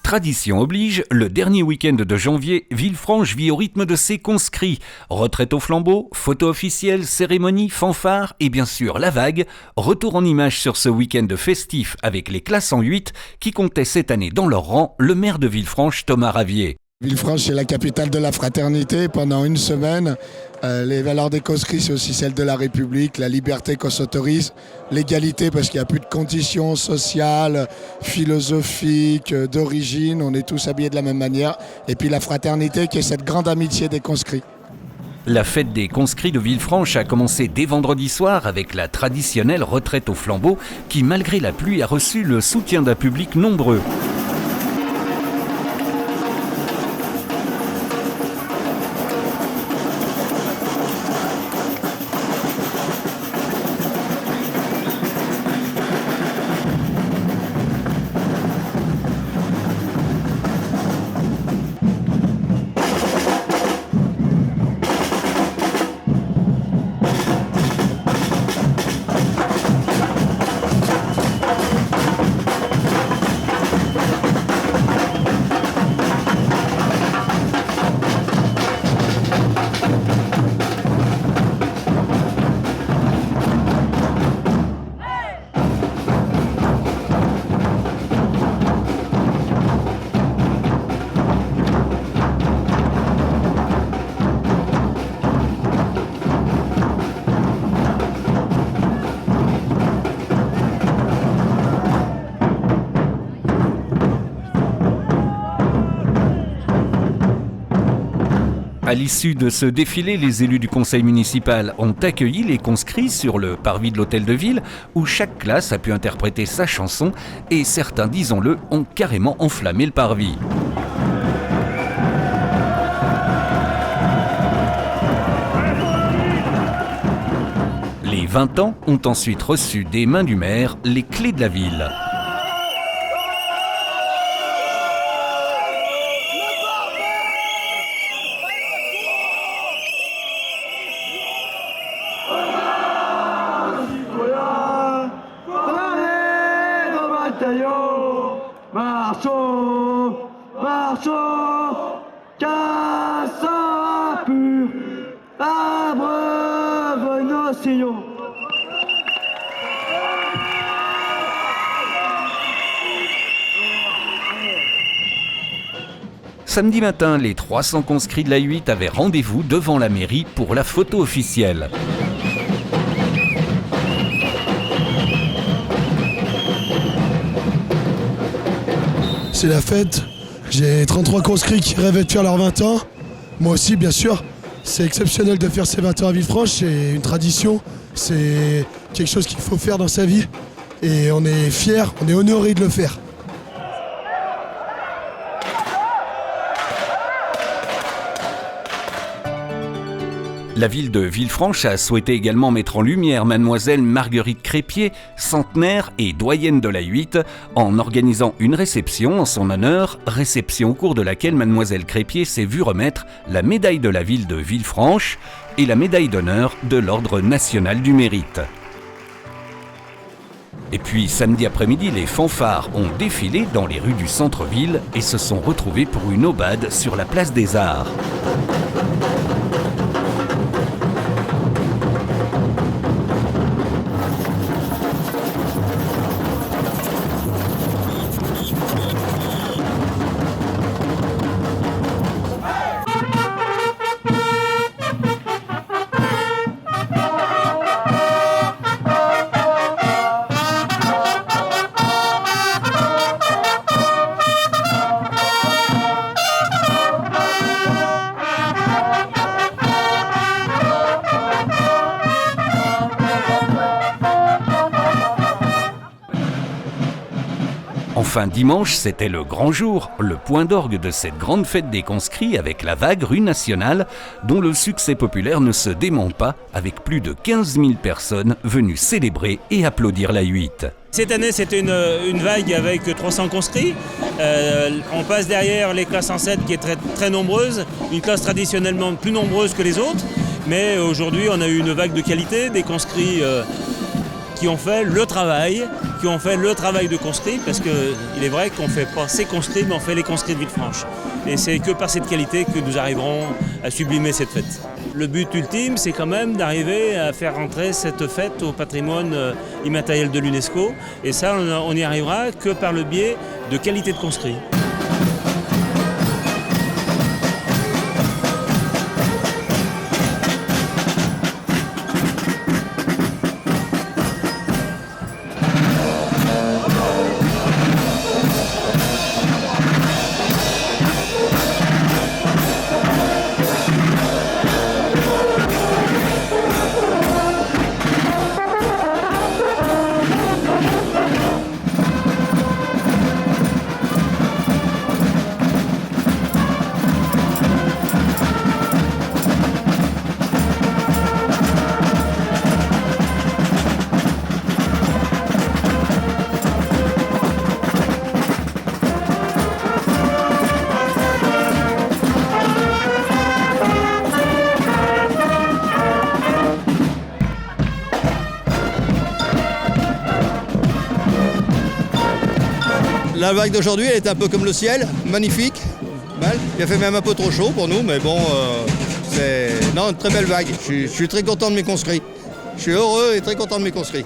Tradition oblige, le dernier week-end de janvier, Villefranche vit au rythme de ses conscrits. Retraite au flambeau, photo officielle, cérémonie, fanfare et bien sûr la vague. Retour en images sur ce week-end festif avec les classes en 8 qui comptaient cette année dans leur rang le maire de Villefranche, Thomas Ravier. Villefranche est la capitale de la fraternité. Pendant une semaine, les valeurs des conscrits, c'est aussi celles de la République, la liberté qu'on s'autorise, l'égalité parce qu'il n'y a plus de conditions sociales, philosophiques, d'origine. On est tous habillés de la même manière. Et puis la fraternité qui est cette grande amitié des conscrits. La fête des conscrits de Villefranche a commencé dès vendredi soir avec la traditionnelle retraite au flambeau qui, malgré la pluie, a reçu le soutien d'un public nombreux. À l'issue de ce défilé, les élus du conseil municipal ont accueilli les conscrits sur le parvis de l'hôtel de ville où chaque classe a pu interpréter sa chanson et certains, disons-le, ont carrément enflammé le parvis. Les 20 ans ont ensuite reçu des mains du maire les clés de la ville. Marchons, marchons, cassons pur, abreuve nos sillons. Samedi matin, les 300 conscrits de la 8 avaient rendez-vous devant la mairie pour la photo officielle. C'est la fête. J'ai 33 conscrits qui rêvaient de faire leurs 20 ans. Moi aussi, bien sûr. C'est exceptionnel de faire ses 20 ans à Villefranche. C'est une tradition. C'est quelque chose qu'il faut faire dans sa vie. Et on est fiers, on est honorés de le faire. La ville de Villefranche a souhaité également mettre en lumière mademoiselle Marguerite Crépier, centenaire et doyenne de la 8, en organisant une réception en son honneur, réception au cours de laquelle mademoiselle Crépier s'est vue remettre la médaille de la ville de Villefranche et la médaille d'honneur de l'Ordre national du mérite. Et puis samedi après-midi, les fanfares ont défilé dans les rues du centre-ville et se sont retrouvés pour une aubade sur la place des Arts. Enfin, dimanche, c'était le grand jour, le point d'orgue de cette grande fête des conscrits avec la vague rue nationale, dont le succès populaire ne se dément pas, avec plus de 15 000 personnes venues célébrer et applaudir la 8. Cette année, c'était une vague avec 300 conscrits. On passe derrière les classes en 7 qui est très, très nombreuse, une classe traditionnellement plus nombreuse que les autres. Mais aujourd'hui, on a eu une vague de qualité, des conscrits qui ont fait le travail de conscrits, parce qu'il est vrai qu'on ne fait pas ces conscrits, mais on fait les conscrits de Villefranche. Et c'est que par cette qualité que nous arriverons à sublimer cette fête. Le but ultime, c'est quand même d'arriver à faire rentrer cette fête au patrimoine immatériel de l'UNESCO. Et ça, on n'y arrivera que par le biais de qualité de conscrits. La vague d'aujourd'hui, elle est un peu comme le ciel, magnifique. Belle. Il a fait même un peu trop chaud pour nous, mais bon, c'est une très belle vague. Je suis très content de mes conscrits. Je suis heureux et très content de mes conscrits.